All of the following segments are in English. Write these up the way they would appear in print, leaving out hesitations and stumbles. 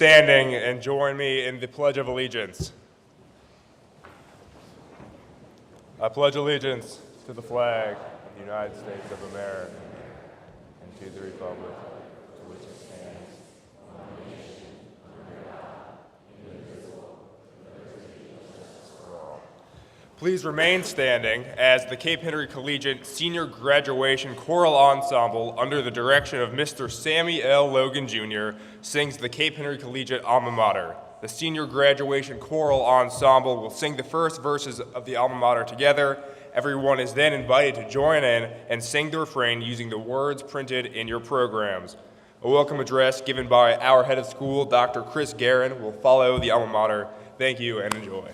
standing and join me in the Pledge of Allegiance. I pledge allegiance to the flag of the United States of America and to the republic to which it stands, one nation, under God, indivisible, with liberty and justice for all. Please remain standing as the Cape Henry Collegiate Senior Graduation Choral Ensemble, under the direction of Mr. Sammy L. Logan, Jr., sings the Cape Henry Collegiate Alma Mater. The Senior Graduation Choral Ensemble will sing the first verses of the Alma Mater together. Everyone is then invited to join in and sing the refrain using the words printed in your programs. A welcome address given by our head of school, Dr. Chris Guerin, will follow the Alma Mater. Thank you and enjoy.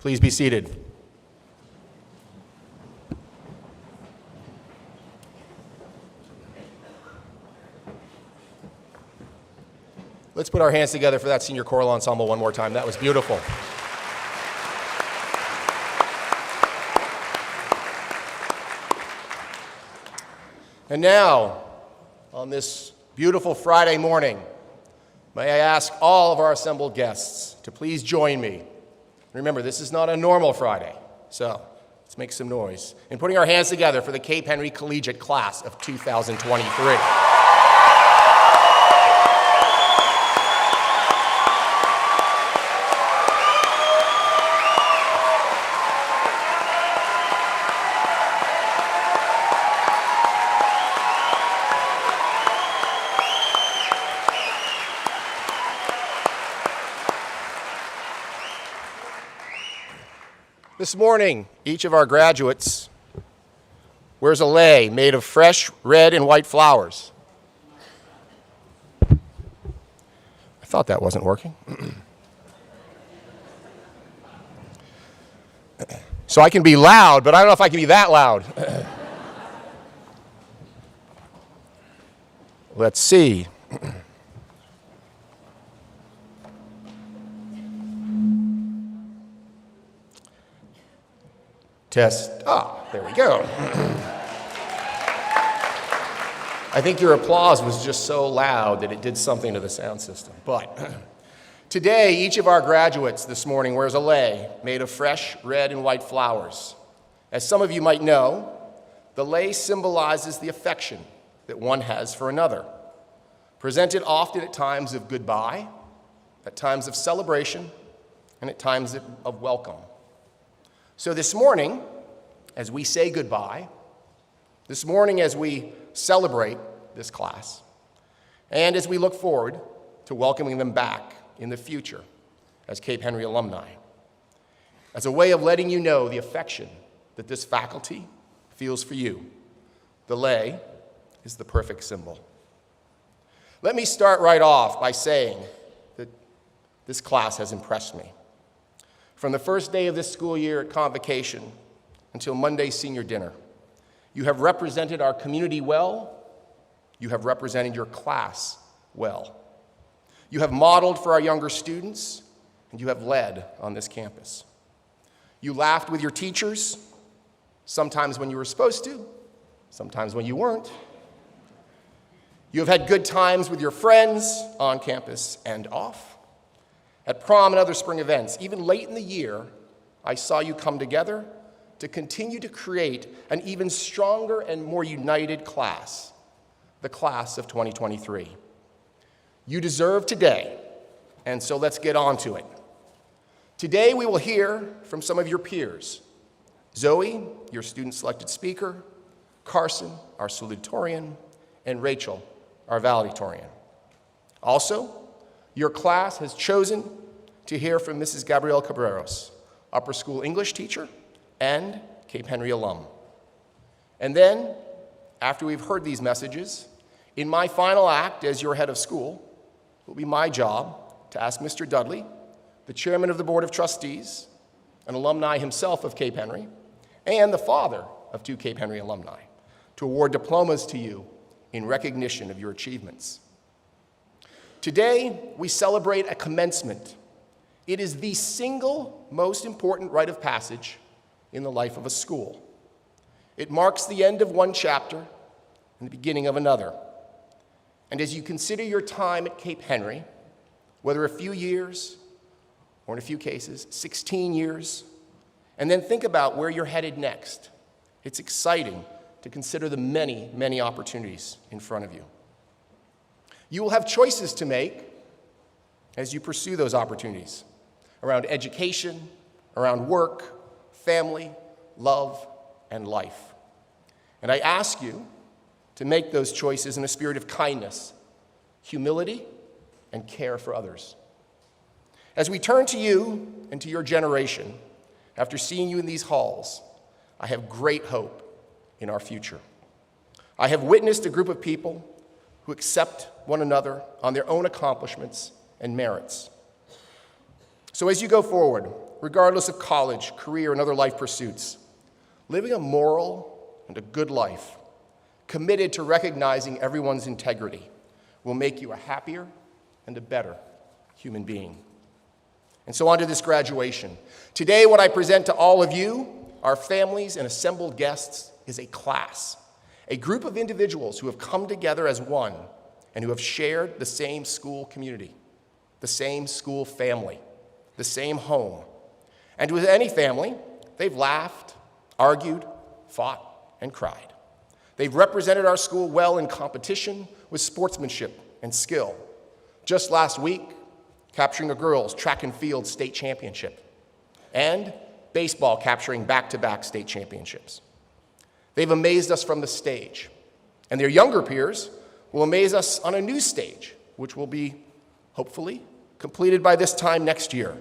Please be seated. Let's put our hands together for that senior choral ensemble one more time. That was beautiful. And now, on this beautiful Friday morning, may I ask all of our assembled guests to please join me. Remember, this is not a normal Friday, so let's make some noise in putting our hands together for the Cape Henry Collegiate class of 2023. This morning, each of our graduates wears a lei made of fresh red and white flowers. I thought that wasn't working. So I can be loud, but I don't know if I can be that loud. Let's see. Test. There we go. I think your applause was just so loud that it did something to the sound system. But today, each of our graduates this morning wears a lei made of fresh red and white flowers. As some of you might know, the lei symbolizes the affection that one has for another, presented often at times of goodbye, at times of celebration, and at times of welcome. So this morning, as we say goodbye, this morning as we celebrate this class, and as we look forward to welcoming them back in the future as Cape Henry alumni, as a way of letting you know the affection that this faculty feels for you, the lei is the perfect symbol. Let me start right off by saying that this class has impressed me. From the first day of this school year at convocation until Monday's senior dinner, you have represented our community well. You have represented your class well. You have modeled for our younger students, and you have led on this campus. You laughed with your teachers, sometimes when you were supposed to, sometimes when you weren't. You have had good times with your friends on campus and off. At prom and other spring events, even late in the year, I saw you come together to continue to create an even stronger and more united class, the class of 2023. You deserve today, and so let's get on to it. Today we will hear from some of your peers. Zoe, your student-selected speaker, Carson, our salutatorian, and Rachel, our valedictorian. Also, your class has chosen to hear from Mrs. Gabrielle Cabreros, upper school English teacher and Cape Henry alum. And then, after we've heard these messages, in my final act as your head of school, it will be my job to ask Mr. Dudley, the chairman of the Board of Trustees, an alumni himself of Cape Henry, and the father of 2 Cape Henry alumni, to award diplomas to you in recognition of your achievements. Today, we celebrate a commencement. It is the single most important rite of passage in the life of a school. It marks the end of one chapter and the beginning of another. And as you consider your time at Cape Henry, whether a few years, or in a few cases, 16 years, and then think about where you're headed next, it's exciting to consider the many, many opportunities in front of you. You will have choices to make as you pursue those opportunities around education, around work, family, love, and life. And I ask you to make those choices in a spirit of kindness, humility, and care for others. As we turn to you and to your generation, after seeing you in these halls, I have great hope in our future. I have witnessed a group of people who accept one another on their own accomplishments and merits. So as you go forward, regardless of college, career, and other life pursuits, living a moral and a good life, committed to recognizing everyone's integrity, will make you a happier and a better human being. And so on to this graduation. Today, what I present to all of you, our families and assembled guests, is a class, a group of individuals who have come together as one and who have shared the same school community, the same school family, the same home. And with any family, they've laughed, argued, fought, and cried. They've represented our school well in competition with sportsmanship and skill. Just last week, capturing a girls' track and field state championship, and baseball capturing back-to-back state championships. They've amazed us from the stage, and their younger peers will amaze us on a new stage, which will be, hopefully, completed by this time next year,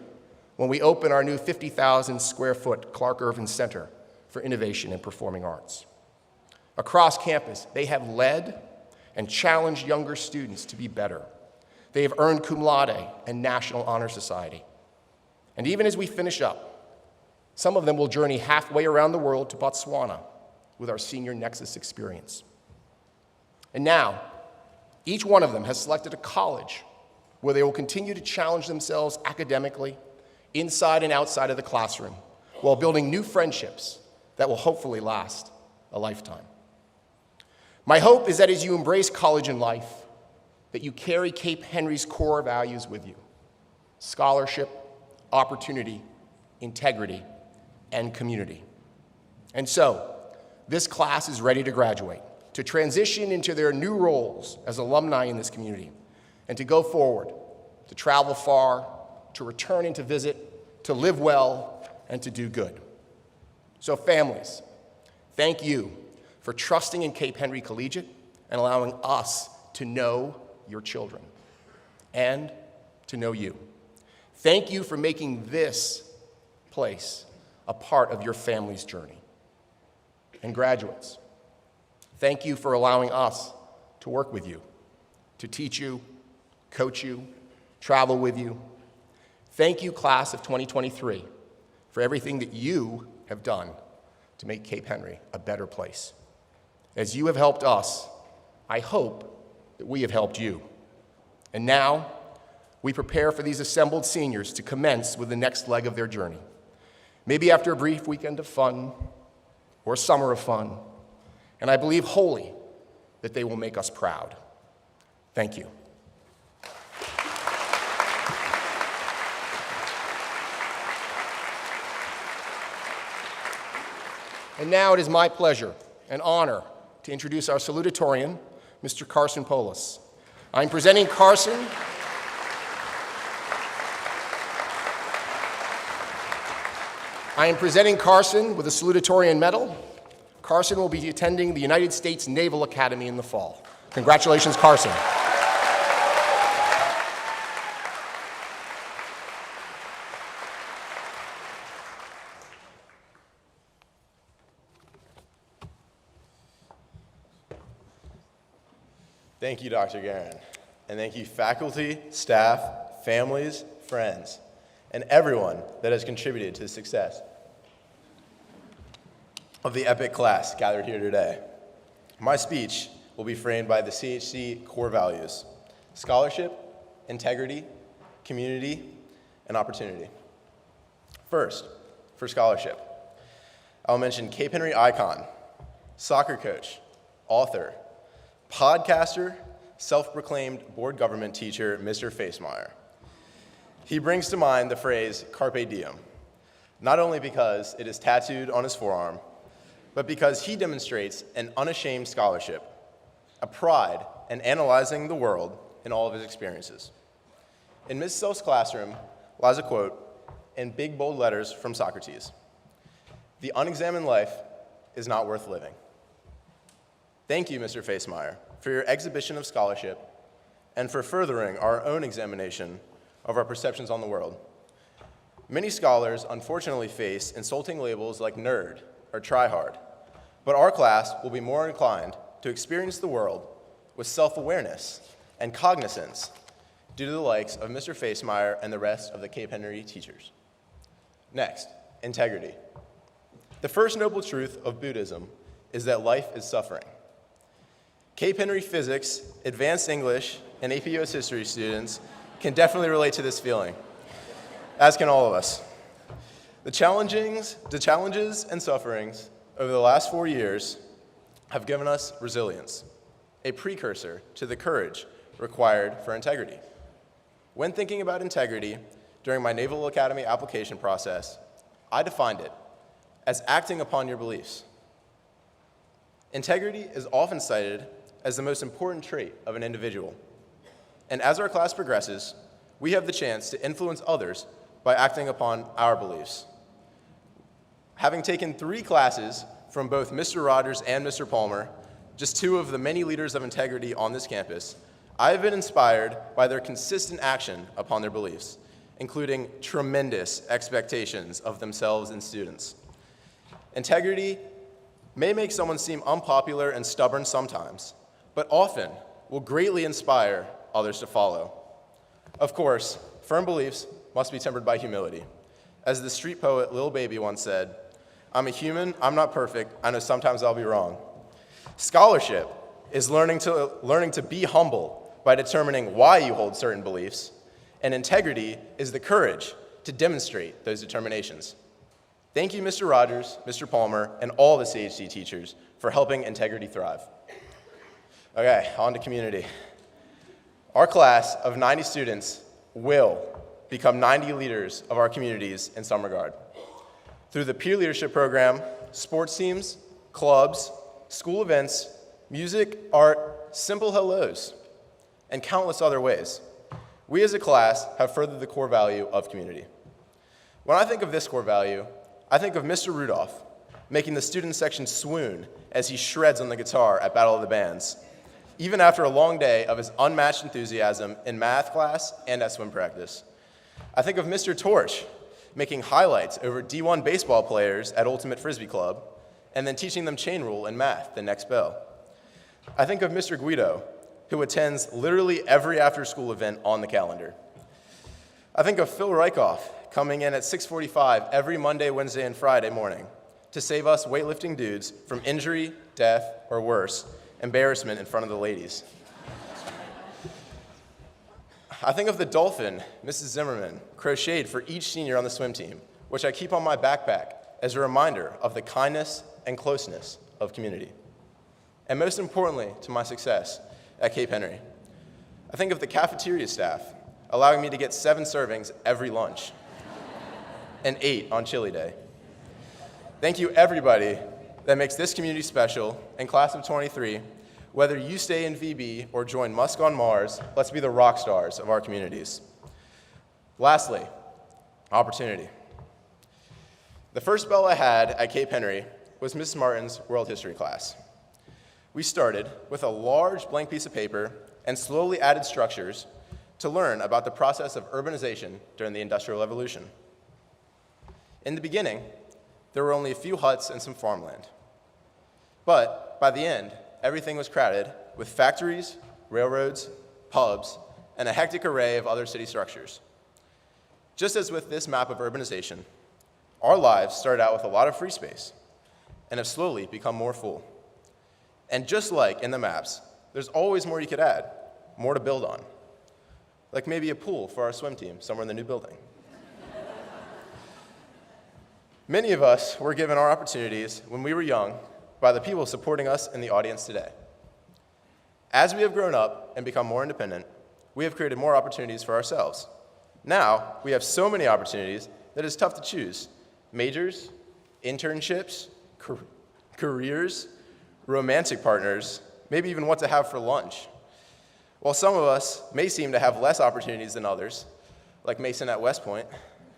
when we open our new 50,000 square foot Clark Irvin Center for Innovation in Performing Arts. Across campus, they have led and challenged younger students to be better. They have earned cum laude and National Honor Society. And even as we finish up, some of them will journey halfway around the world to Botswana with our Senior Nexus experience. And now, each one of them has selected a college where they will continue to challenge themselves academically, inside and outside of the classroom, while building new friendships that will hopefully last a lifetime. My hope is that as you embrace college and life, that you carry Cape Henry's core values with you: scholarship, opportunity, integrity, and community. And so, this class is ready to graduate, to transition into their new roles as alumni in this community, and to go forward, to travel far, to return and to visit, to live well, and to do good. So families, thank you for trusting in Cape Henry Collegiate and allowing us to know your children and to know you. Thank you for making this place a part of your family's journey. And graduates, thank you for allowing us to work with you, to teach you, coach you, travel with you. Thank you, class of 2023, for everything that you have done to make Cape Henry a better place. As you have helped us, I hope that we have helped you. And now, we prepare for these assembled seniors to commence with the next leg of their journey. Maybe after a brief weekend of fun or a summer of fun, and I believe wholly that they will make us proud. Thank you. And now it is my pleasure and honor to introduce our salutatorian, Mr. Carson Polis. I'm presenting Carson with a salutatorian medal. Carson will be attending the United States Naval Academy in the fall. Congratulations, Carson. Thank you, Dr. Guerin, and thank you faculty, staff, families, friends, and everyone that has contributed to the success of the epic class gathered here today. My speech will be framed by the CHC core values: scholarship, integrity, community, and opportunity. First, for scholarship, I'll mention Cape Henry icon, soccer coach, author, podcaster, self-proclaimed board government teacher, Mr. Facemeyer. He brings to mind the phrase carpe diem, not only because it is tattooed on his forearm, but because he demonstrates an unashamed scholarship, a pride in analyzing the world in all of his experiences. In Ms. Self's classroom lies a quote in big, bold letters from Socrates: "The unexamined life is not worth living." Thank you, Mr. Facemeyer, for your exhibition of scholarship and for furthering our own examination of our perceptions on the world. Many scholars unfortunately face insulting labels like nerd or tryhard, but our class will be more inclined to experience the world with self-awareness and cognizance due to the likes of Mr. Facemeyer and the rest of the Cape Henry teachers. Next, integrity. The first noble truth of Buddhism is that life is suffering. Cape Henry physics, advanced English, and AP US history students can definitely relate to this feeling, as can all of us. The challenges and sufferings over the last 4 years have given us resilience, a precursor to the courage required for integrity. When thinking about integrity during my Naval Academy application process, I defined it as acting upon your beliefs. Integrity is often cited as the most important trait of an individual. And as our class progresses, we have the chance to influence others by acting upon our beliefs. Having taken 3 classes from both Mr. Rogers and Mr. Palmer, just 2 of the many leaders of integrity on this campus, I have been inspired by their consistent action upon their beliefs including tremendous expectations of themselves and students. Integrity may make someone seem unpopular and stubborn sometimes, but often will greatly inspire others to follow. Of course, firm beliefs must be tempered by humility. As the street poet Lil Baby once said, "I'm a human, I'm not perfect, I know sometimes I'll be wrong." Scholarship is learning to be humble by determining why you hold certain beliefs, and integrity is the courage to demonstrate those determinations. Thank you, Mr. Rogers, Mr. Palmer, and all the CHC teachers for helping integrity thrive. Okay, on to community. Our class of 90 students will become 90 leaders of our communities in some regard. Through the peer leadership program, sports teams, clubs, school events, music, art, simple hellos, and countless other ways, we as a class have furthered the core value of community. When I think of this core value, I think of Mr. Rudolph making the student section swoon as he shreds on the guitar at Battle of the Bands, even after a long day of his unmatched enthusiasm in math class and at swim practice. I think of Mr. Torch making highlights over D1 baseball players at Ultimate Frisbee Club and then teaching them chain rule and math the next bell. I think of Mr. Guido, who attends literally every after-school event on the calendar. I think of Phil Reichoff coming in at 6:45 every Monday, Wednesday, and Friday morning to save us weightlifting dudes from injury, death, or worse, embarrassment in front of the ladies. I think of the dolphin, Mrs. Zimmerman, crocheted for each senior on the swim team, which I keep on my backpack as a reminder of the kindness and closeness of community. And most importantly, to my success at Cape Henry, I think of the cafeteria staff allowing me to get 7 servings every lunch and 8 on chili day. Thank you, everybody that makes this community special. And class of 23, whether you stay in VB or join Musk on Mars, let's be the rock stars of our communities. Lastly, opportunity. The first bell I had at Cape Henry was Miss Martin's World History class. We started with a large blank piece of paper and slowly added structures to learn about the process of urbanization during the Industrial Revolution. In the beginning, there were only a few huts and some farmland. But by the end, everything was crowded with factories, railroads, pubs, and a hectic array of other city structures. Just as with this map of urbanization, our lives started out with a lot of free space and have slowly become more full. And just like in the maps, there's always more you could add, more to build on. Like maybe a pool for our swim team somewhere in the new building. Many of us were given our opportunities when we were young by the people supporting us in the audience today. As we have grown up and become more independent, we have created more opportunities for ourselves. Now, we have so many opportunities that it's tough to choose. Majors, internships, careers, romantic partners, maybe even what to have for lunch. While some of us may seem to have less opportunities than others, like Mason at West Point,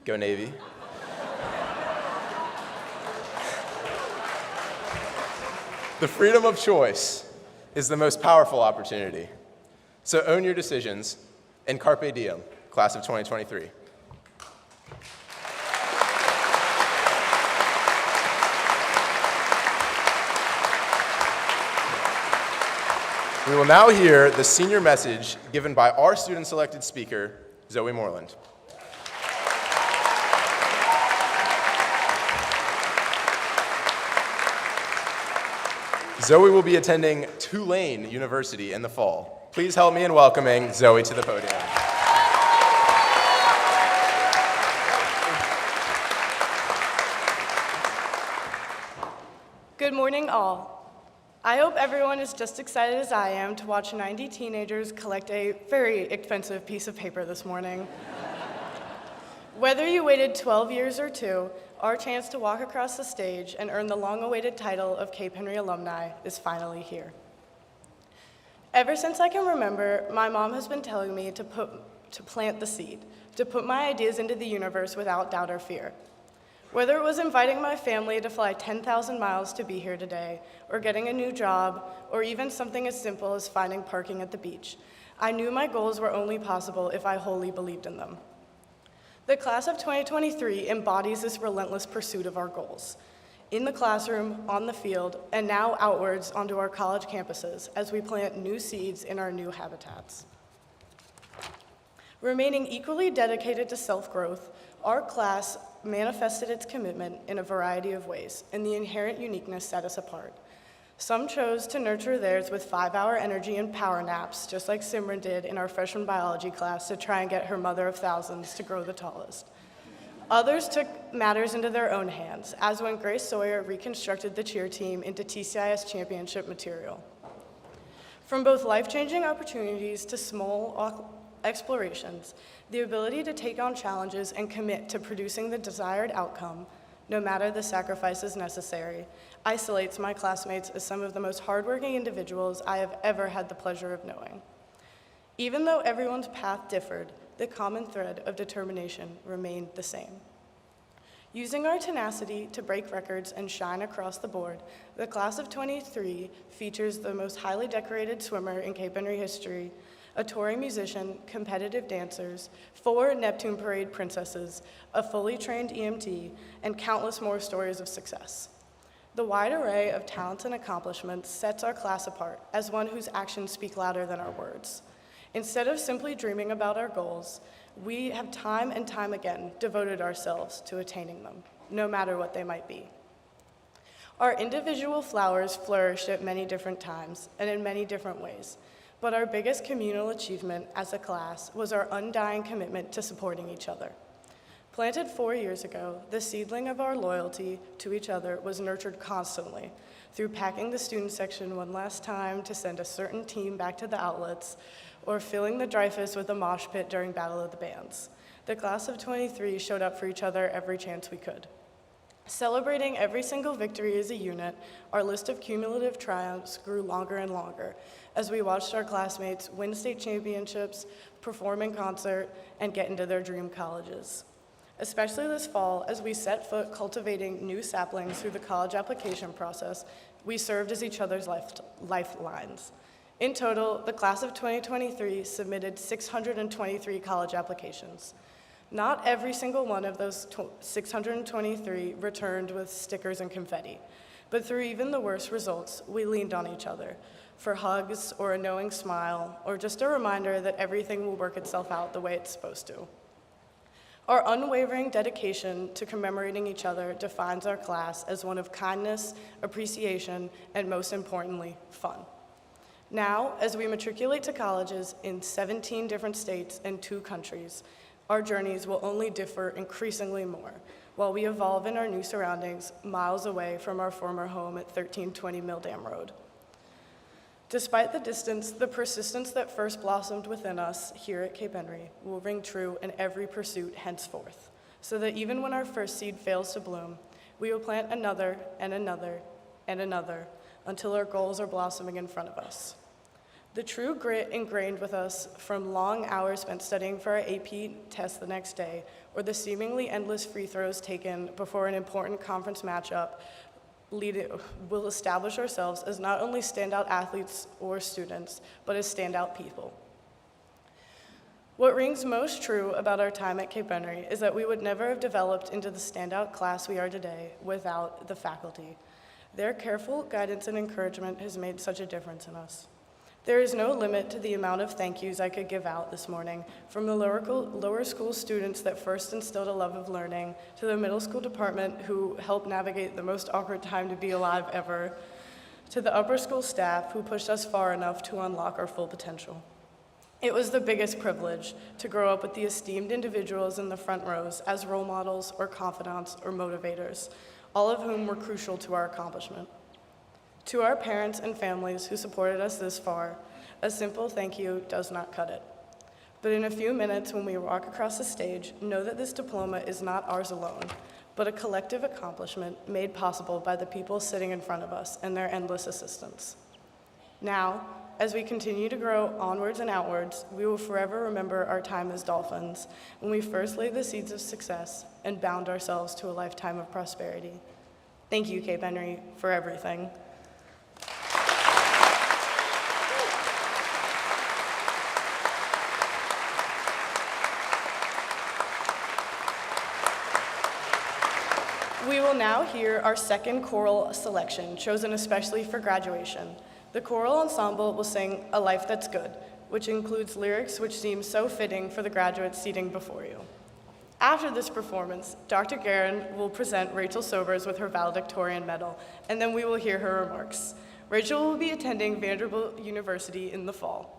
go Navy. The freedom of choice is the most powerful opportunity. So own your decisions and carpe diem, class of 2023. We will now hear the senior message given by our student-selected speaker, Zoe Moreland. Zoe will be attending Tulane University in the fall. Please help me in welcoming Zoe to the podium. Good morning, all. I hope everyone is just excited as I am to watch 90 teenagers collect a very expensive piece of paper this morning. Whether you waited 12 years or 2, our chance to walk across the stage and earn the long-awaited title of Cape Henry alumni is finally here. Ever since I can remember, my mom has been telling me to plant the seed, to put my ideas into the universe without doubt or fear. Whether it was inviting my family to fly 10,000 miles to be here today, or getting a new job, or even something as simple as finding parking at the beach, I knew my goals were only possible if I wholly believed in them. The class of 2023 embodies this relentless pursuit of our goals. In the classroom, on the field, and now outwards onto our college campuses as we plant new seeds in our new habitats. Remaining equally dedicated to self-growth, our class manifested its commitment in a variety of ways, and the inherent uniqueness set us apart. Some chose to nurture theirs with 5-hour energy and power naps, just like Simran did in our freshman biology class to try and get her mother of thousands to grow the tallest. Others took matters into their own hands, as when Grace Sawyer reconstructed the cheer team into TCIS championship material. From both life-changing opportunities to small explorations, the ability to take on challenges and commit to producing the desired outcome, no matter the sacrifices necessary, isolates my classmates as some of the most hardworking individuals I have ever had the pleasure of knowing. Even though everyone's path differed, the common thread of determination remained the same. Using our tenacity to break records and shine across the board, the class of 23 features the most highly decorated swimmer in Cape Henry history, a touring musician, competitive dancers, 4 Neptune Parade princesses, a fully trained EMT, and countless more stories of success. The wide array of talents and accomplishments sets our class apart as one whose actions speak louder than our words. Instead of simply dreaming about our goals, we have time and time again devoted ourselves to attaining them, no matter what they might be. Our individual flowers flourished at many different times and in many different ways, but our biggest communal achievement as a class was our undying commitment to supporting each other. Planted 4 years ago, the seedling of our loyalty to each other was nurtured constantly through packing the student section one last time to send a certain team back to the outlets, or filling the Dreyfus with a mosh pit during Battle of the Bands. The class of 23 showed up for each other every chance we could. Celebrating every single victory as a unit, our list of cumulative triumphs grew longer and longer as we watched our classmates win state championships, perform in concert, and get into their dream colleges. Especially this fall, as we set foot cultivating new saplings through the college application process, we served as each other's lifelines. In total, the class of 2023 submitted 623 college applications. Not every single one of those 623 returned with stickers and confetti, but through even the worst results, we leaned on each other for hugs or a knowing smile or just a reminder that everything will work itself out the way it's supposed to. Our unwavering dedication to commemorating each other defines our class as one of kindness, appreciation, and most importantly, fun. Now, as we matriculate to colleges in 17 different states and 2 countries, our journeys will only differ increasingly more, while we evolve in our new surroundings miles away from our former home at 1320 Mill Dam Road. Despite the distance, the persistence that first blossomed within us here at Cape Henry will ring true in every pursuit henceforth, so that even when our first seed fails to bloom, we will plant another and another and another until our goals are blossoming in front of us. The true grit ingrained with us from long hours spent studying for our AP test the next day, or the seemingly endless free throws taken before an important conference matchup will establish ourselves as not only standout athletes or students, but as standout people. What rings most true about our time at Cape Henry is that we would never have developed into the standout class we are today without the faculty. Their careful guidance and encouragement has made such a difference in us. There is no limit to the amount of thank yous I could give out this morning, from the lower school students that first instilled a love of learning, to the middle school department who helped navigate the most awkward time to be alive ever, to the upper school staff who pushed us far enough to unlock our full potential. It was the biggest privilege to grow up with the esteemed individuals in the front rows as role models or confidants or motivators, all of whom were crucial to our accomplishment. To our parents and families who supported us this far, a simple thank you does not cut it. But in a few minutes when we walk across the stage, know that this diploma is not ours alone, but a collective accomplishment made possible by the people sitting in front of us and their endless assistance. Now, as we continue to grow onwards and outwards, we will forever remember our time as Dolphins when we first laid the seeds of success and bound ourselves to a lifetime of prosperity. Thank you, Cape Henry, for everything. will now hear our second choral selection, chosen especially for graduation. The choral ensemble will sing A Life That's Good, which includes lyrics which seem so fitting for the graduates seating before you. After this performance, Dr. Guerin will present Rachel Sobers with her valedictorian medal, and then we will hear her remarks. Rachel will be attending Vanderbilt University in the fall.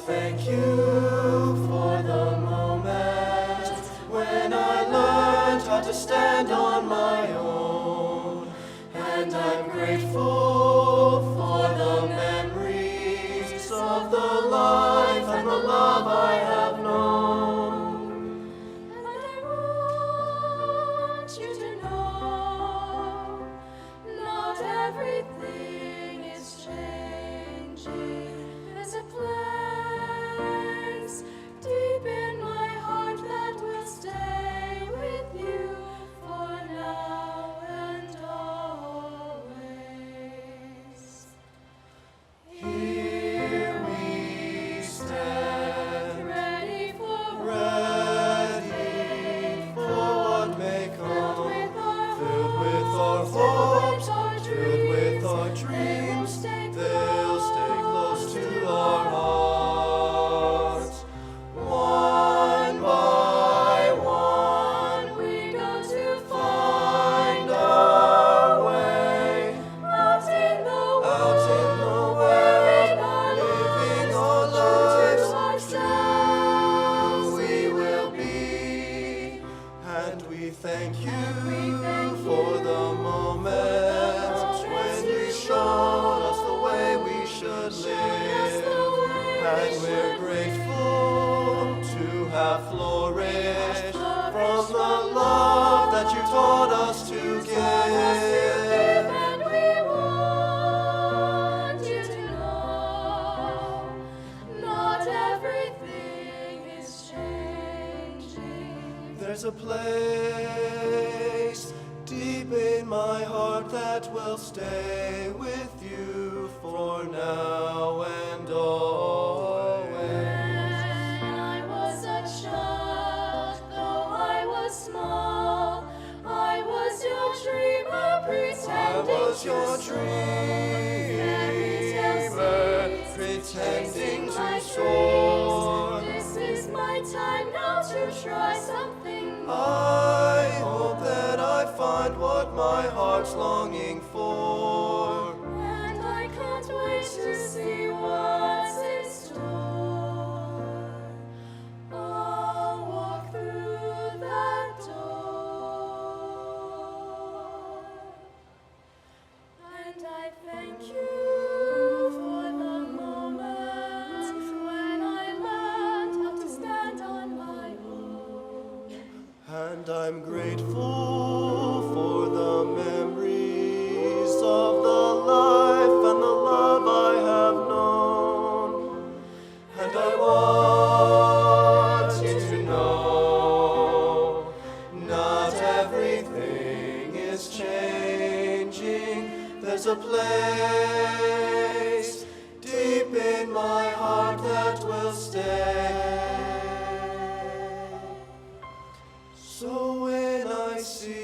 Thank you for the moment when I learned how to stand on my own. And I'm grateful for the memories of the life and the love I have known. And I want you to know not everything is changing. There's a place deep in my heart that will stay with you for now and always. Here we stand, ready for what may come, filled with our hopes, filled with our dreams. They'll stay close to our hearts. One by one, we go to find our way out in the world, living our lives true we will be. And we thank you for the moments when you showed us the way we should live. And we're grateful to have flourished from the love that you taught us to give. And we want you to know not everything is changing. There's a place deep in my heart that will stay with you for now and always. When I was a child, though I was small, I was your dreamer pretending to soar. This is my time now to try something more. I hope that I find what my heart's longing for. And I can't wait to see what's in store. I'll walk through that door. And I thank you for the moments when I learned how to stand on my own. And I'm grateful for the memories of the life and the love I have known. And I want you to know not everything is changing. There's a place deep in my heart that will stay. So when I see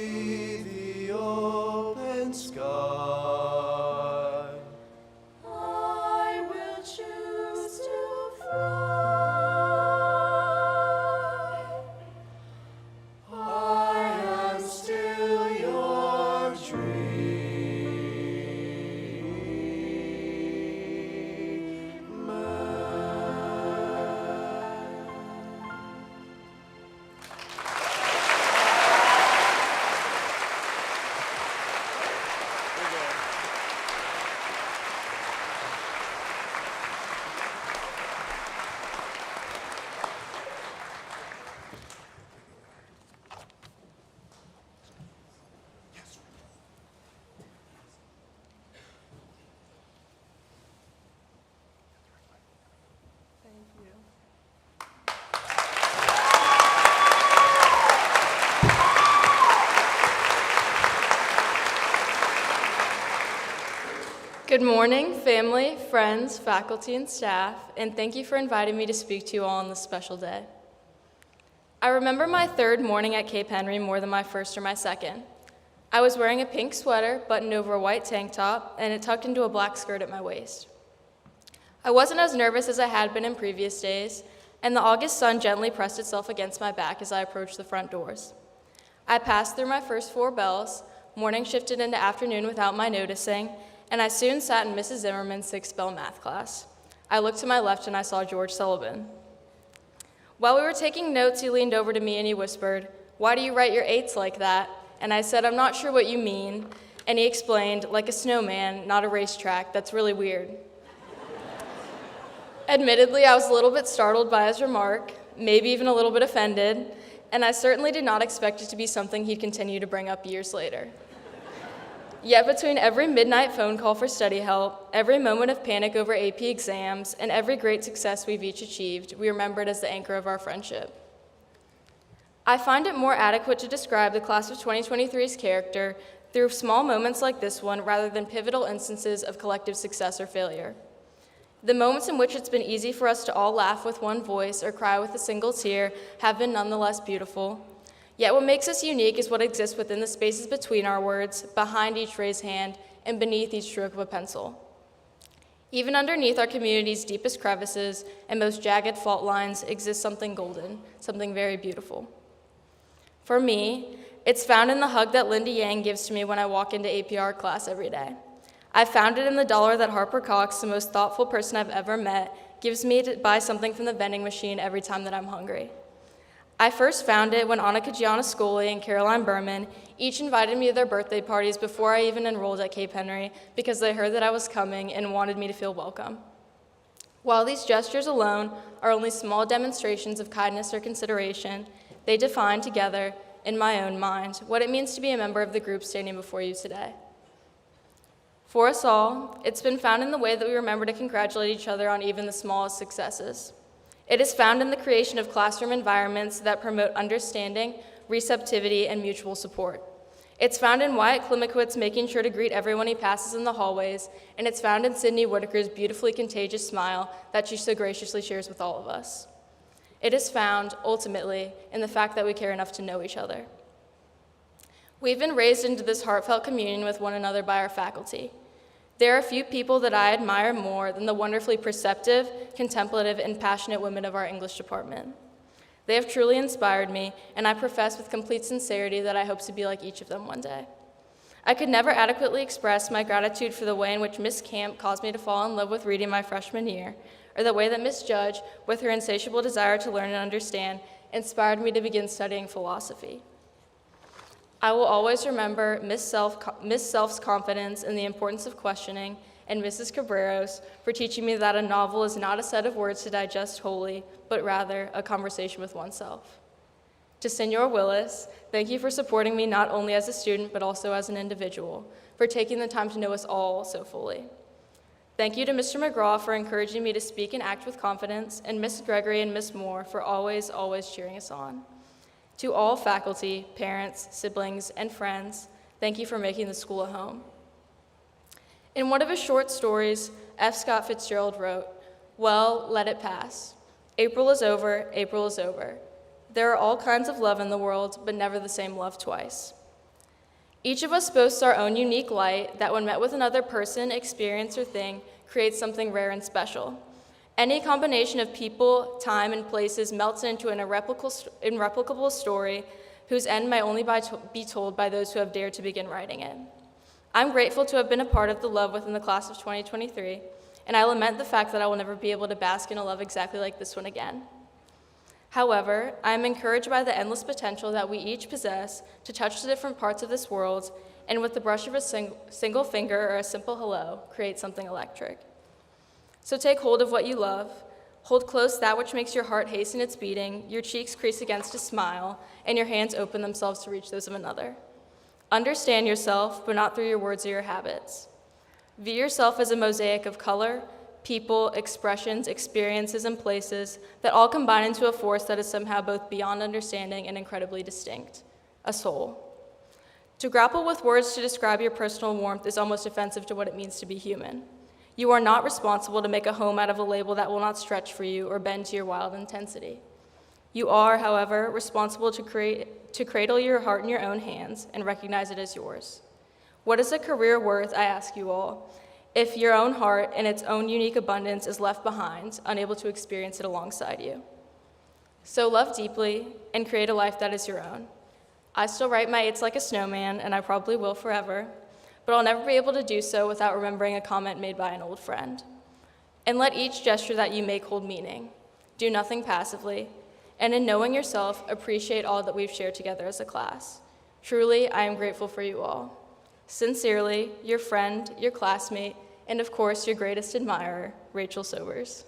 Good morning, family, friends, faculty, and staff, and thank you for inviting me to speak to you all on this special day. I remember my third morning at Cape Henry more than my first or my second. I was wearing a pink sweater buttoned over a white tank top, and it tucked into a black skirt at my waist. I wasn't as nervous as I had been in previous days, and the August sun gently pressed itself against my back as I approached the front doors. I passed through my first 4 bells, morning shifted into afternoon without my noticing, and I soon sat in Mrs. Zimmerman's 6-bell math class. I looked to my left and I saw George Sullivan. While we were taking notes, he leaned over to me and he whispered, "Why do you write your 8s like that?" And I said, "I'm not sure what you mean." And he explained, "Like a snowman, not a racetrack. That's really weird." Admittedly, I was a little bit startled by his remark, maybe even a little bit offended, and I certainly did not expect it to be something he'd continue to bring up years later. Yet between every midnight phone call for study help, every moment of panic over AP exams, and every great success we've each achieved, we remember it as the anchor of our friendship. I find it more adequate to describe the class of 2023's character through small moments like this one rather than pivotal instances of collective success or failure. The moments in which it's been easy for us to all laugh with one voice or cry with a single tear have been nonetheless beautiful. Yet what makes us unique is what exists within the spaces between our words, behind each raised hand, and beneath each stroke of a pencil. Even underneath our community's deepest crevices and most jagged fault lines exists something golden, something very beautiful. For me, it's found in the hug that Linda Yang gives to me when I walk into APR class every day. I found it in the dollar that Harper Cox, the most thoughtful person I've ever met, gives me to buy something from the vending machine every time that I'm hungry. I first found it when Annika Gianniscoli and Caroline Berman each invited me to their birthday parties before I even enrolled at Cape Henry because they heard that I was coming and wanted me to feel welcome. While these gestures alone are only small demonstrations of kindness or consideration, they define together, in my own mind, what it means to be a member of the group standing before you today. For us all, it's been found in the way that we remember to congratulate each other on even the smallest successes. It is found in the creation of classroom environments that promote understanding, receptivity, and mutual support. It's found in Wyatt Klimowitz making sure to greet everyone he passes in the hallways, and it's found in Sydney Whitaker's beautifully contagious smile that she so graciously shares with all of us. It is found, ultimately, in the fact that we care enough to know each other. We've been raised into this heartfelt communion with one another by our faculty. There are few people that I admire more than the wonderfully perceptive, contemplative, and passionate women of our English department. They have truly inspired me, and I profess with complete sincerity that I hope to be like each of them one day. I could never adequately express my gratitude for the way in which Miss Camp caused me to fall in love with reading my freshman year, or the way that Miss Judge, with her insatiable desire to learn and understand, inspired me to begin studying philosophy. I will always remember Miss Self's confidence in the importance of questioning, and Mrs. Cabreros for teaching me that a novel is not a set of words to digest wholly, but rather a conversation with oneself. To Senor Willis, thank you for supporting me not only as a student, but also as an individual, for taking the time to know us all so fully. Thank you to Mr. McGraw for encouraging me to speak and act with confidence, and Miss Gregory and Miss Moore for always cheering us on. To all faculty, parents, siblings, and friends, thank you for making the school a home. In one of his short stories, F. Scott Fitzgerald wrote, "Well, let it pass. April is over, April is over. There are all kinds of love in the world, but never the same love twice." Each of us boasts our own unique light that when met with another person, experience, or thing, creates something rare and special. Any combination of people, time, and places melts into an irreplicable story whose end may only be told by those who have dared to begin writing it. I'm grateful to have been a part of the love within the class of 2023, and I lament the fact that I will never be able to bask in a love exactly like this one again. However, I am encouraged by the endless potential that we each possess to touch the different parts of this world, and with the brush of a single finger or a simple hello, create something electric. So take hold of what you love, hold close that which makes your heart hasten its beating, your cheeks crease against a smile, and your hands open themselves to reach those of another. Understand yourself, but not through your words or your habits. View yourself as a mosaic of color, people, expressions, experiences, and places that all combine into a force that is somehow both beyond understanding and incredibly distinct, a soul. To grapple with words to describe your personal warmth is almost offensive to what it means to be human. You are not responsible to make a home out of a label that will not stretch for you or bend to your wild intensity. You are, however, responsible to cradle your heart in your own hands and recognize it as yours. What is a career worth, I ask you all, if your own heart in its own unique abundance is left behind, unable to experience it alongside you? So love deeply and create a life that is your own. I still write my "It's like a snowman," and I probably will forever, but I'll never be able to do so without remembering a comment made by an old friend. And let each gesture that you make hold meaning. Do nothing passively, and in knowing yourself, appreciate all that we've shared together as a class. Truly, I am grateful for you all. Sincerely, your friend, your classmate, and of course, your greatest admirer, Rachel Sobers.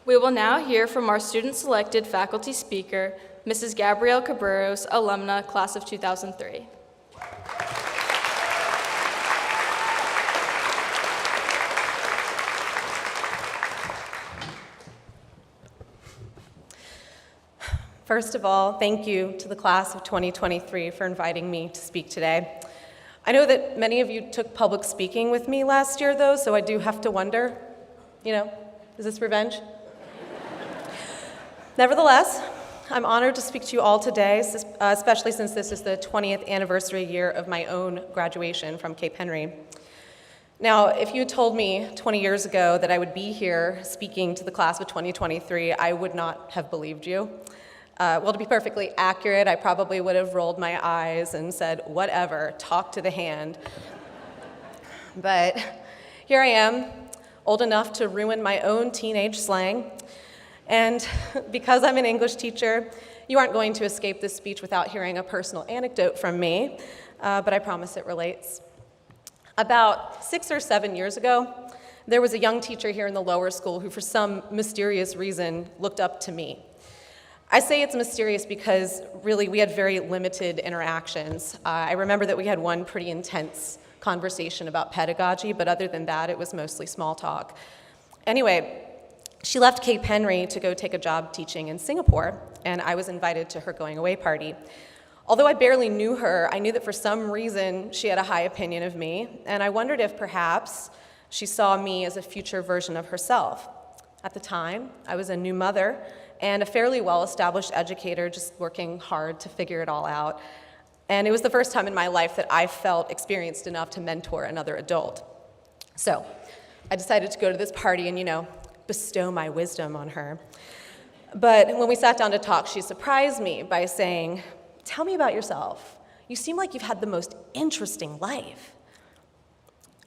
We will now hear from our student-selected faculty speaker, Mrs. Gabrielle Cabreros, alumna, class of 2003. First of all, thank you to the class of 2023 for inviting me to speak today. I know that many of you took public speaking with me last year, though, so I do have to wonder, is this revenge? Nevertheless, I'm honored to speak to you all today, especially since this is the 20th anniversary year of my own graduation from Cape Henry. Now, if you had told me 20 years ago that I would be here speaking to the class of 2023, I would not have believed you. Well, to be perfectly accurate, I probably would have rolled my eyes and said, whatever, talk to the hand. But here I am, old enough to ruin my own teenage slang. And because I'm an English teacher, you aren't going to escape this speech without hearing a personal anecdote from me, but I promise it relates. About 6 or 7 years ago, there was a young teacher here in the lower school who, for some mysterious reason, looked up to me. I say it's mysterious because, really, we had very limited interactions. I remember that we had one pretty intense conversation about pedagogy, but other than that, it was mostly small talk. Anyway, she left Cape Henry to go take a job teaching in Singapore, and I was invited to her going-away party. Although I barely knew her, I knew that for some reason she had a high opinion of me, and I wondered if perhaps she saw me as a future version of herself. At the time, I was a new mother and a fairly well-established educator, just working hard to figure it all out. And it was the first time in my life that I felt experienced enough to mentor another adult. So I decided to go to this party and, bestow my wisdom on her. But when we sat down to talk, she surprised me by saying, "Tell me about yourself. You seem like you've had the most interesting life."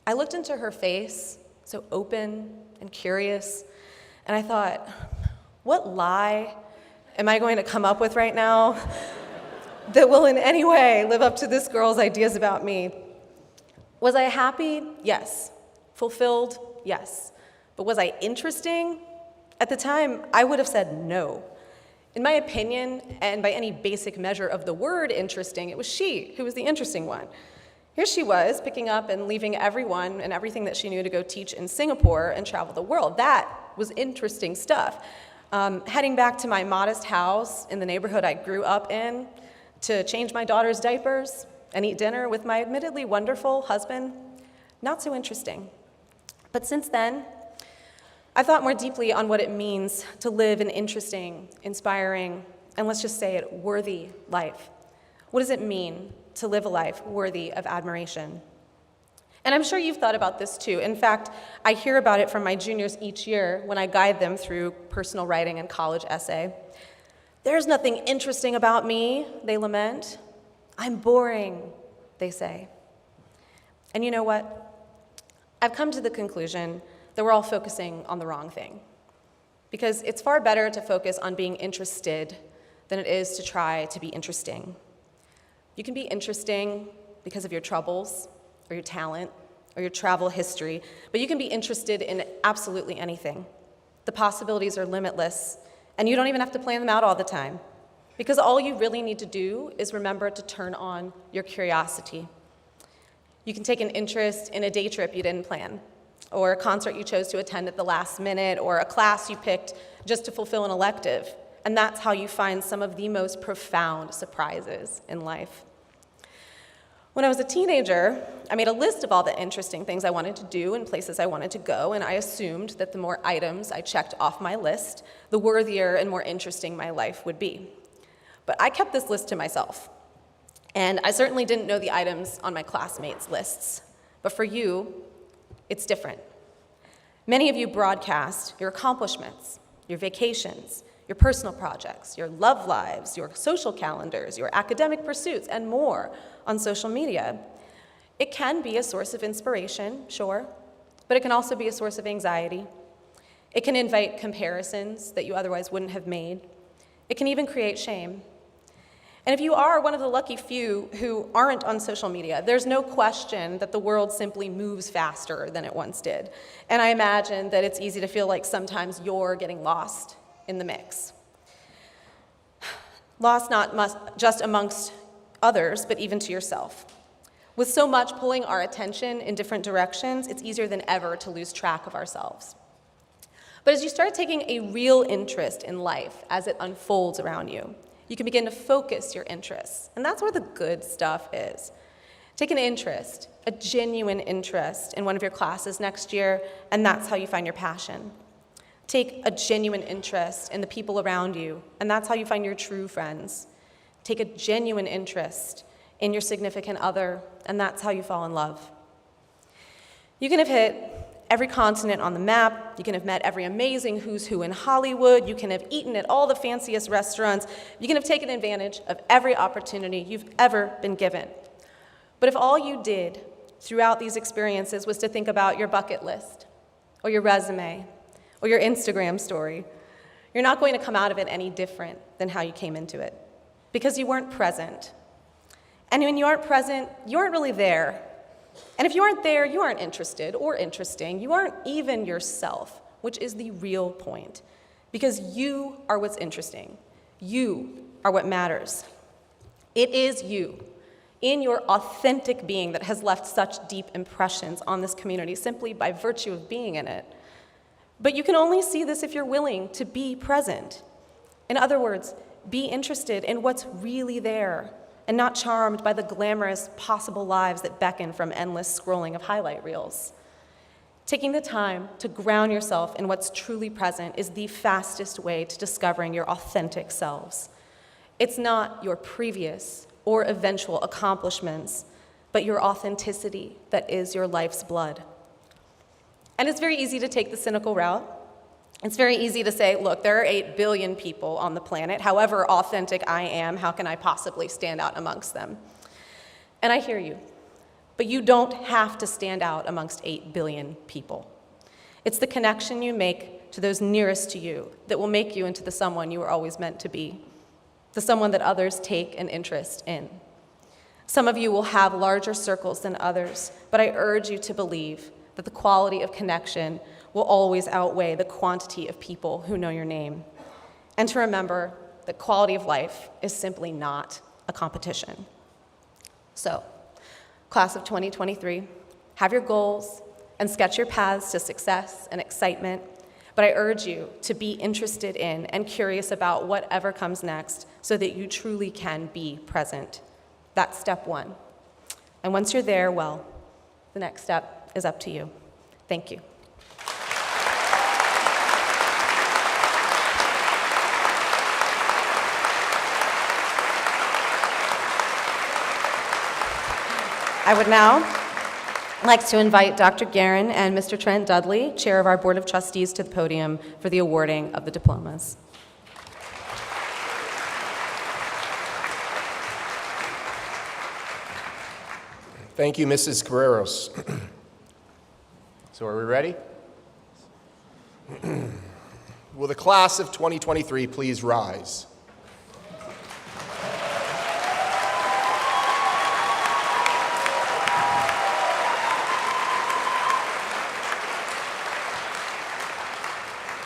I looked into her face, so open and curious, and I thought, what lie am I going to come up with right now that will in any way live up to this girl's ideas about me? Was I happy? Yes. Fulfilled? Yes. But was I interesting? At the time, I would have said no. In my opinion, and by any basic measure of the word interesting, it was she who was the interesting one. Here she was, picking up and leaving everyone and everything that she knew to go teach in Singapore and travel the world. That was interesting stuff. Heading back to my modest house in the neighborhood I grew up in to change my daughter's diapers and eat dinner with my admittedly wonderful husband, not so interesting. But since then, I've thought more deeply on what it means to live an interesting, inspiring, and let's just say it, worthy life. What does it mean to live a life worthy of admiration? And I'm sure you've thought about this too. In fact, I hear about it from my juniors each year when I guide them through personal writing and college essay. "There's nothing interesting about me," they lament. "I'm boring," they say. And you know what? I've come to the conclusion that we're all focusing on the wrong thing. Because it's far better to focus on being interested than it is to try to be interesting. You can be interesting because of your troubles, or your talent, or your travel history, but you can be interested in absolutely anything. The possibilities are limitless, and you don't even have to plan them out all the time. Because all you really need to do is remember to turn on your curiosity. You can take an interest in a day trip you didn't plan, or a concert you chose to attend at the last minute, or a class you picked just to fulfill an elective. And that's how you find some of the most profound surprises in life. When I was a teenager, I made a list of all the interesting things I wanted to do and places I wanted to go, and I assumed that the more items I checked off my list, the worthier and more interesting my life would be. But I kept this list to myself, and I certainly didn't know the items on my classmates' lists. But for you, it's different. Many of you broadcast your accomplishments, your vacations, your personal projects, your love lives, your social calendars, your academic pursuits, and more on social media. It can be a source of inspiration, sure, but it can also be a source of anxiety. It can invite comparisons that you otherwise wouldn't have made. It can even create shame. And if you are one of the lucky few who aren't on social media, there's no question that the world simply moves faster than it once did. And I imagine that it's easy to feel like sometimes you're getting lost in the mix. Lost not just amongst others, but even to yourself. With so much pulling our attention in different directions, it's easier than ever to lose track of ourselves. But as you start taking a real interest in life as it unfolds around you, you can begin to focus your interests, and that's where the good stuff is. Take an interest, a genuine interest in one of your classes next year, and that's how you find your passion. Take a genuine interest in the people around you, and that's how you find your true friends. Take a genuine interest in your significant other, and that's how you fall in love. You can have hit every continent on the map, you can have met every amazing who's who in Hollywood, you can have eaten at all the fanciest restaurants, you can have taken advantage of every opportunity you've ever been given. But if all you did throughout these experiences was to think about your bucket list, or your resume, or your Instagram story, you're not going to come out of it any different than how you came into it, because you weren't present. And when you aren't present, you aren't really there. And if you aren't there, you aren't interested or interesting. You aren't even yourself, which is the real point, because you are what's interesting. You are what matters. It is you, in your authentic being, that has left such deep impressions on this community simply by virtue of being in it. But you can only see this if you're willing to be present. In other words, be interested in what's really there, and not charmed by the glamorous possible lives that beckon from endless scrolling of highlight reels. Taking the time to ground yourself in what's truly present is the fastest way to discovering your authentic selves. It's not your previous or eventual accomplishments, but your authenticity that is your life's blood. And it's very easy to take the cynical route. It's very easy to say, look, there are 8 billion people on the planet. However authentic I am, how can I possibly stand out amongst them? And I hear you, but you don't have to stand out amongst 8 billion people. It's the connection you make to those nearest to you that will make you into the someone you were always meant to be, the someone that others take an interest in. Some of you will have larger circles than others, but I urge you to believe that the quality of connection will always outweigh the quantity of people who know your name. And to remember that quality of life is simply not a competition. So, class of 2023, have your goals and sketch your paths to success and excitement, but I urge you to be interested in and curious about whatever comes next so that you truly can be present. That's step 1. And once you're there, well, the next step is up to you. Thank you. I would now like to invite Dr. Guerin and Mr. Trent Dudley, Chair of our Board of Trustees, to the podium for the awarding of the diplomas. Thank you, Mrs. Carreros. So are we ready? Will the class of 2023 please rise?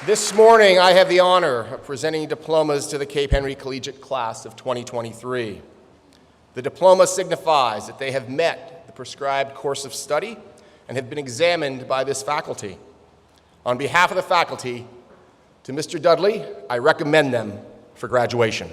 This morning, I have the honor of presenting diplomas to the Cape Henry Collegiate class of 2023. The diploma signifies that they have met the prescribed course of study and have been examined by this faculty. On behalf of the faculty, to Mr. Dudley, I recommend them for graduation.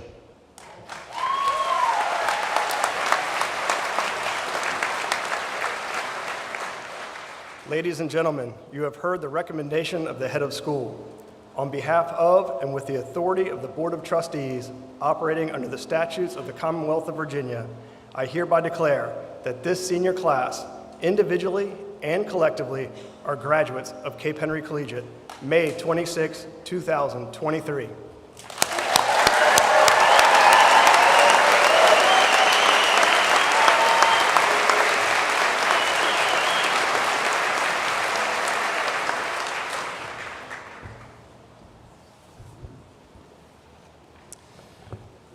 Ladies and gentlemen, you have heard the recommendation of the head of school. On behalf of and with the authority of the Board of Trustees operating under the statutes of the Commonwealth of Virginia, I hereby declare that this senior class, individually and collectively, are graduates of Cape Henry Collegiate, May 26, 2023.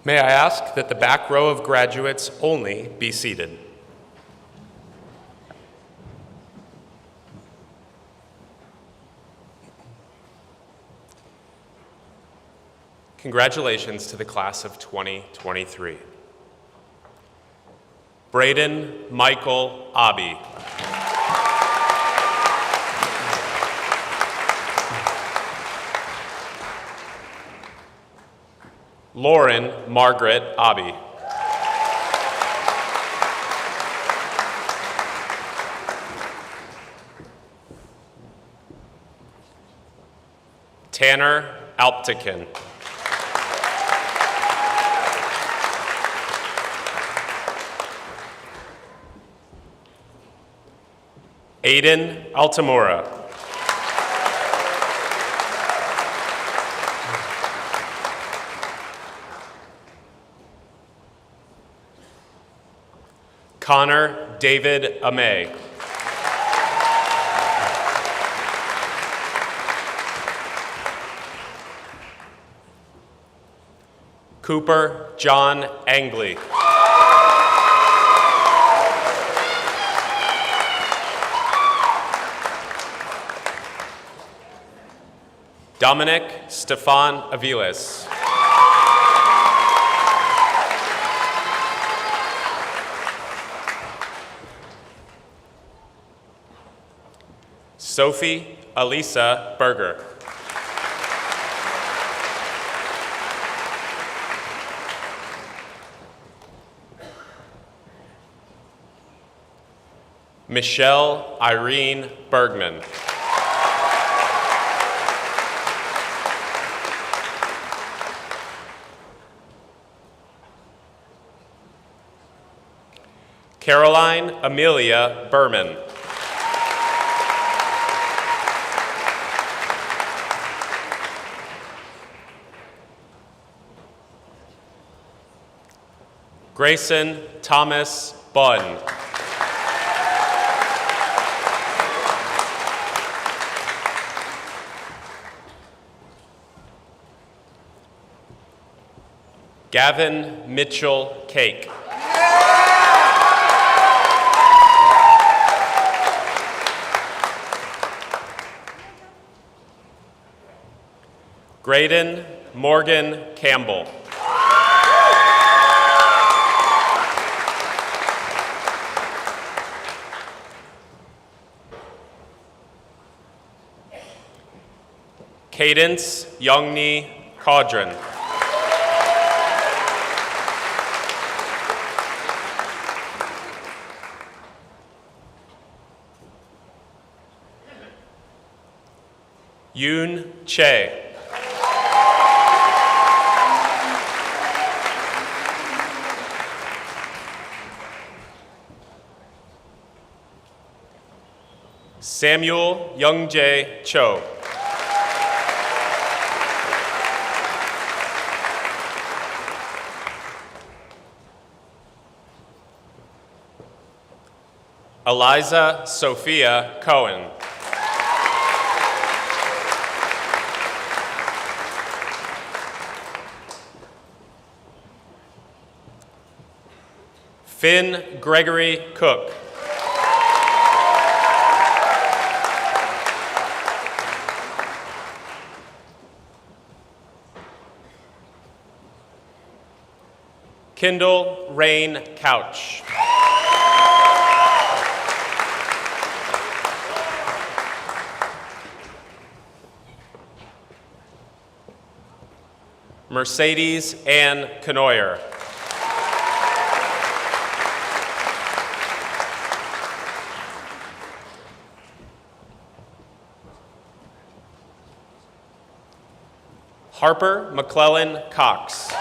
May I ask that the back row of graduates only be seated. Congratulations to the class of 2023. Braden Michael Abbey. Lauren Margaret Abbey. Tanner Alptikin. Aiden Altamora. Connor David Amay. Cooper John Angley. Dominic Stefan Aviles. Sophie Alisa Berger. Michelle Irene Bergman. Caroline Amelia Berman. Grayson Thomas Bunn. Gavin Mitchell Cake. Graydon Morgan Campbell. Cadence Youngni Caudron. Yoon Che. Samuel Youngjae Cho. Eliza Sophia Cohen. Finn Gregory Cook. Kindle Rain Couch. Mercedes Ann Canoyer. Harper McClellan Cox.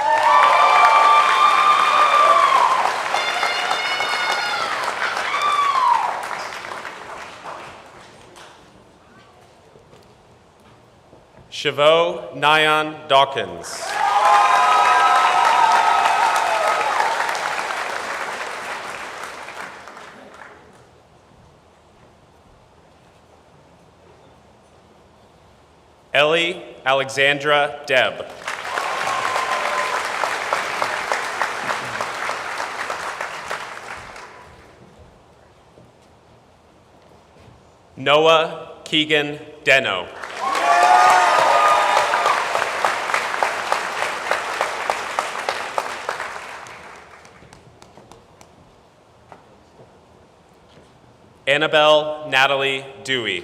Chavot Nyan Dawkins. Ellie Alexandra Deb. Noah Keegan Deno. Annabelle Natalie Dewey.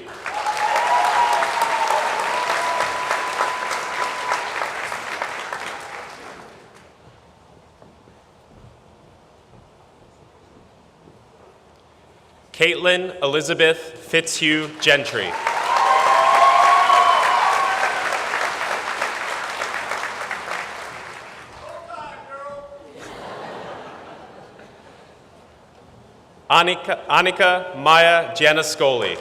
Caitlin Elizabeth Fitzhugh Gentry. Annika Maya Gianascoli.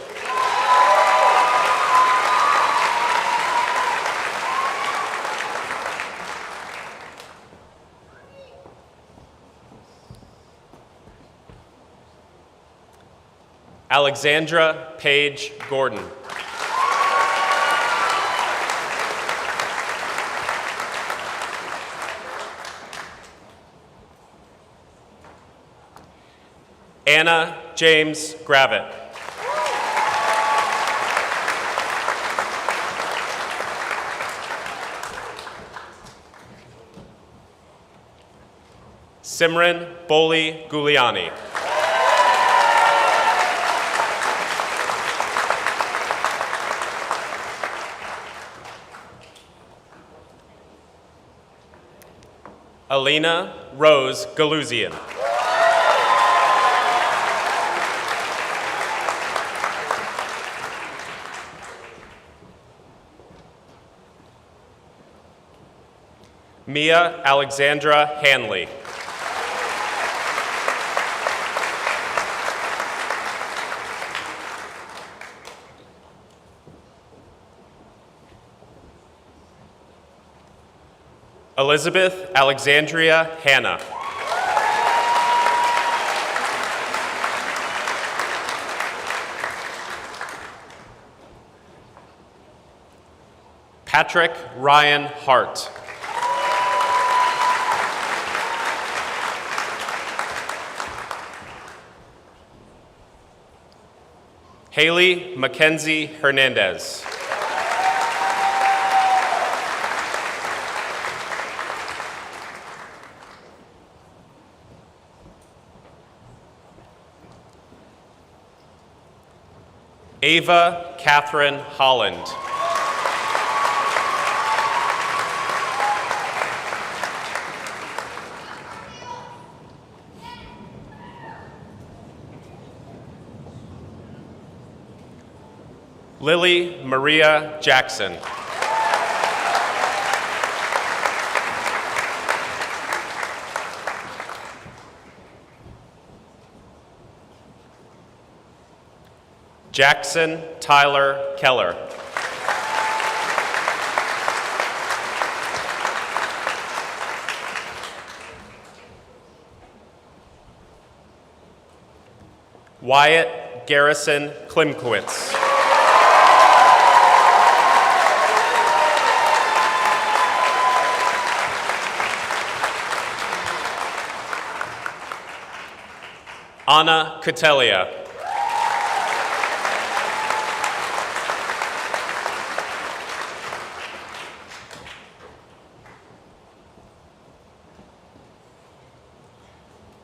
Alexandra Paige Gordon. Anna James Gravitt. Simran Boli Guliani. Alina Rose Galuzian. Mia Alexandra Hanley. Elizabeth Alexandria Hanna. Patrick Ryan Hart. Haley Mackenzie Hernandez. Ava Catherine Holland. Lily Maria Jackson. Jackson Tyler Keller. Wyatt Garrison Klimkowitz. Anna Catellia.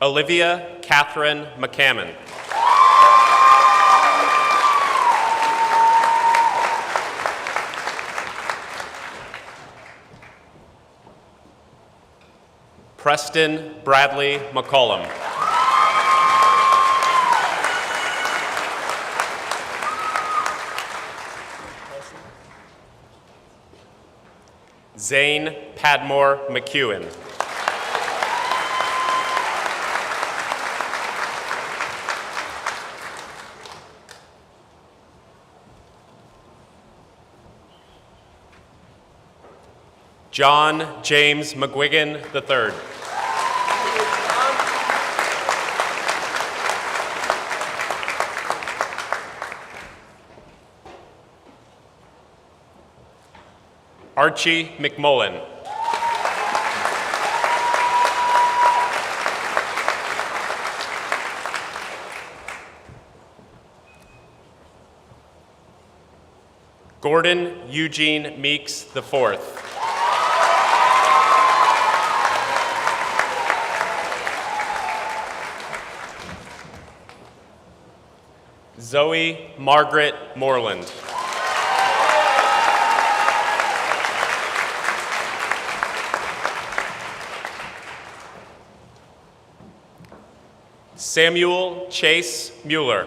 Olivia Catherine McCammon. Preston Bradley McCollum. Zane Padmore McEwen. John James McGuigan III. Archie McMullen. Gordon Eugene Meeks IV. Zoe Margaret Moreland. Samuel Chase Mueller.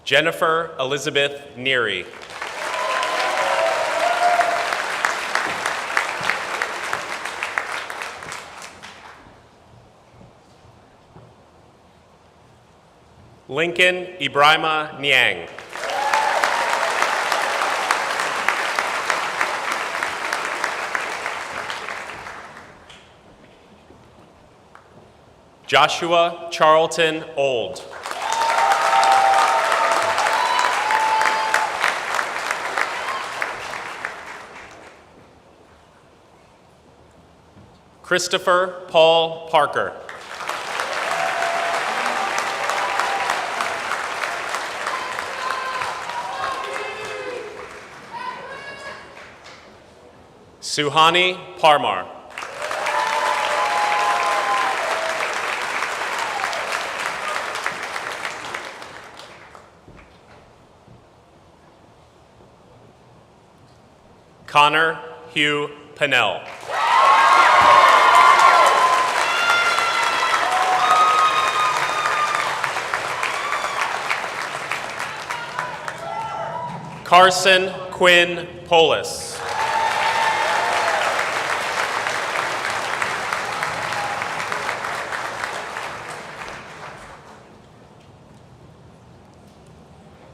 Jennifer Elizabeth Neary. Lincoln Ibrahima Niang. Joshua Charlton Old. Christopher Paul Parker. Suhani Parmar. Connor Hugh Pennell. Carson Quinn Polis.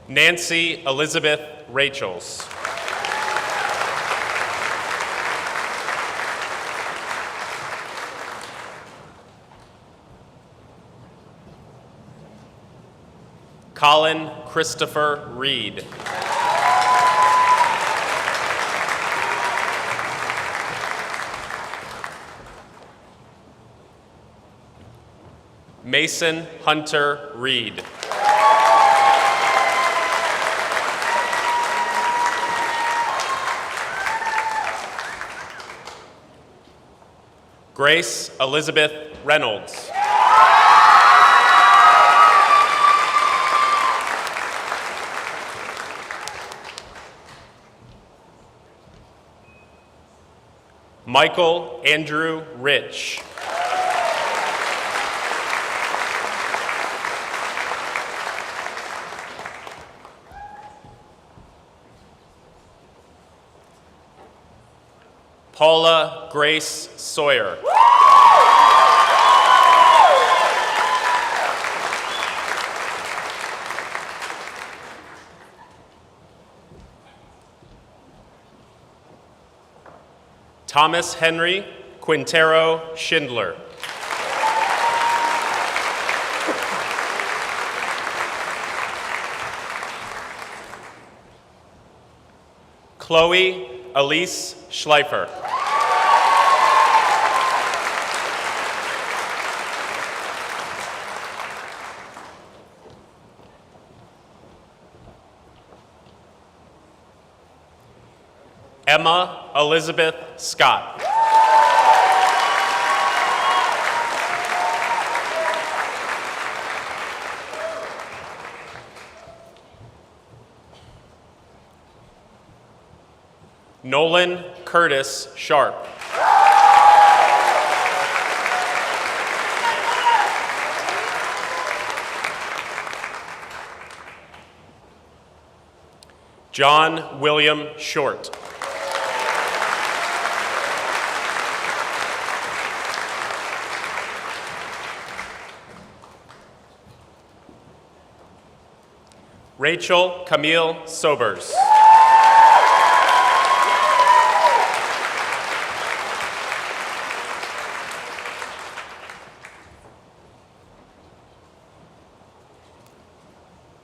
Nancy Elizabeth Rachels. Colin Christopher Reed. Mason Hunter Reed. Grace Elizabeth Reynolds. Michael Andrew Rich. Paula Grace Sawyer. Thomas Henry Quintero Schindler. Chloe Elise Schleifer. Emma Elizabeth Scott. Nolan Curtis Sharp. John William Short. Rachel Camille Sobers.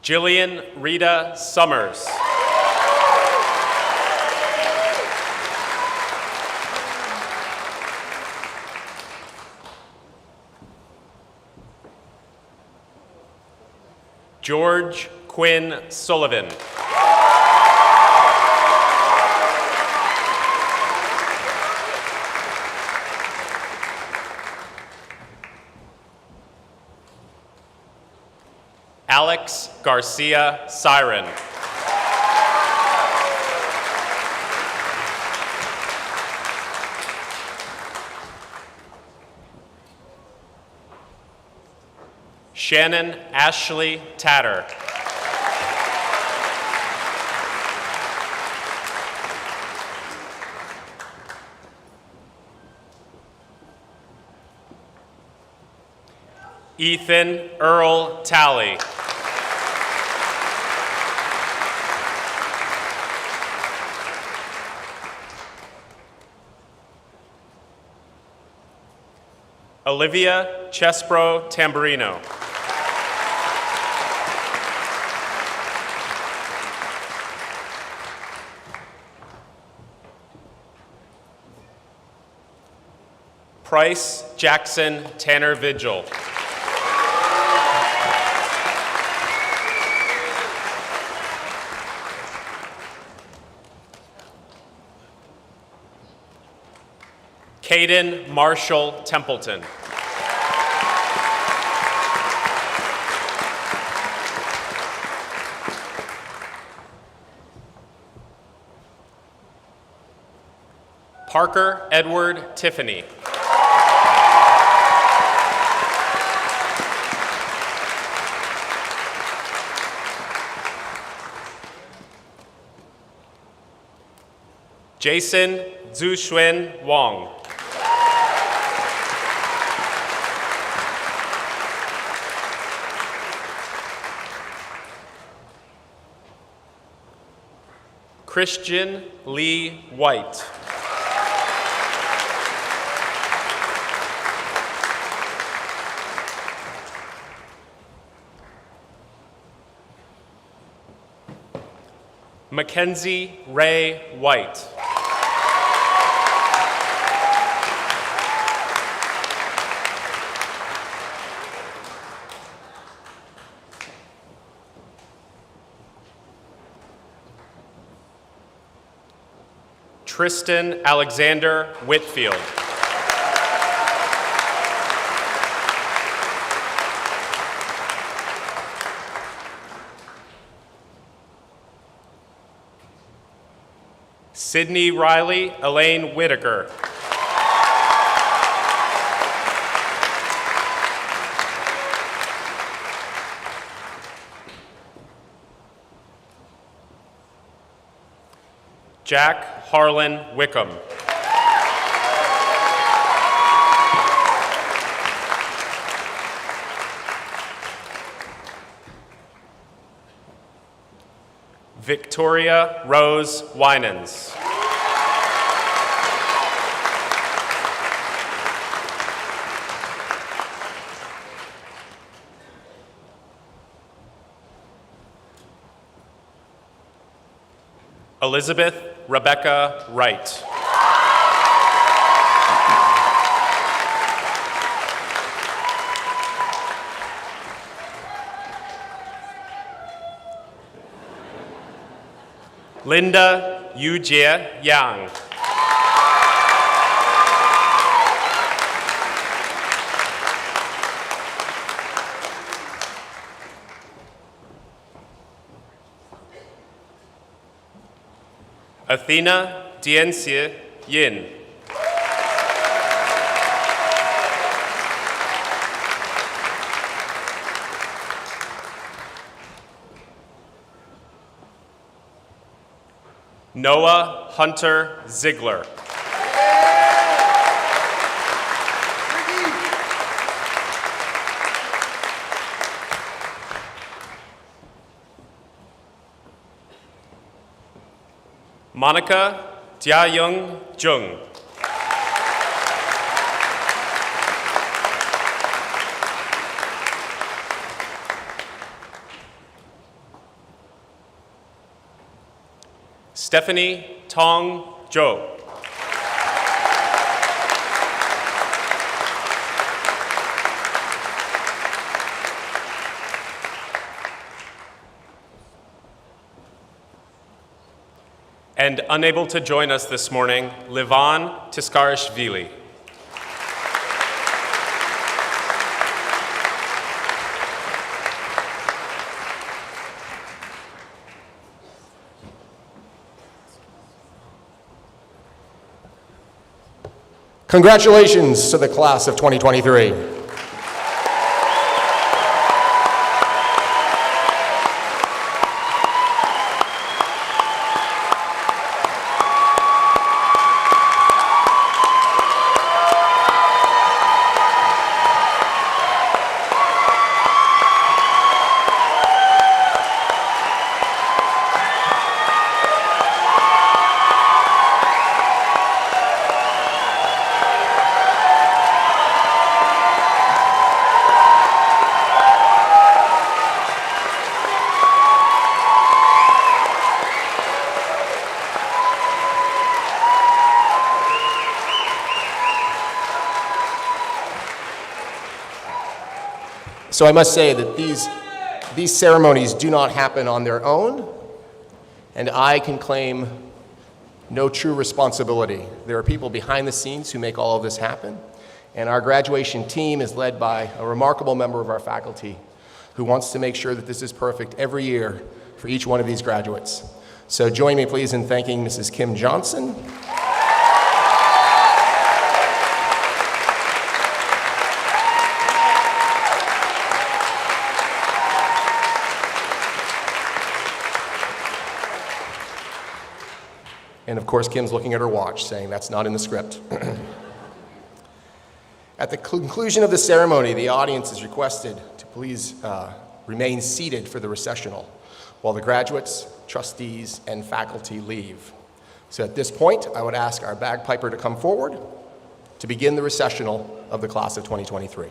Jillian Rita Summers. George Quinn Sullivan. Alex Garcia Siren. Shannon Ashley Tatter. Ethan Earl Talley. Olivia Chespro Tamburino. Price Jackson Tanner Vigil. Caden Marshall Templeton. Parker Edward Tiffany. Jason Zhuxuan Wang. Christian Lee White. Mackenzie Ray White. Tristan Alexander Whitfield. Sydney Riley Elaine Whitaker. Jack Harlan Wickham. Victoria Rose Winans. Elizabeth Rebecca Wright. Linda Yu Jie Yang. Athena Dienxie Yin. Noah Hunter Ziegler. Monica Jiayoung Jung. Stephanie Tong Zhou. And unable to join us this morning, Livan Tiskarishvili. Congratulations to the class of 2023. So I must say that these ceremonies do not happen on their own, and I can claim no true responsibility. There are people behind the scenes who make all of this happen, and our graduation team is led by a remarkable member of our faculty who wants to make sure that this is perfect every year for each one of these graduates. So join me, please, in thanking Mrs. Kim Johnson, and of course, Kim's looking at her watch, saying that's not in the script. At the conclusion of the ceremony, the audience is requested to please remain seated for the recessional while the graduates, trustees, and faculty leave. So at this point, I would ask our bagpiper to come forward to begin the recessional of the class of 2023.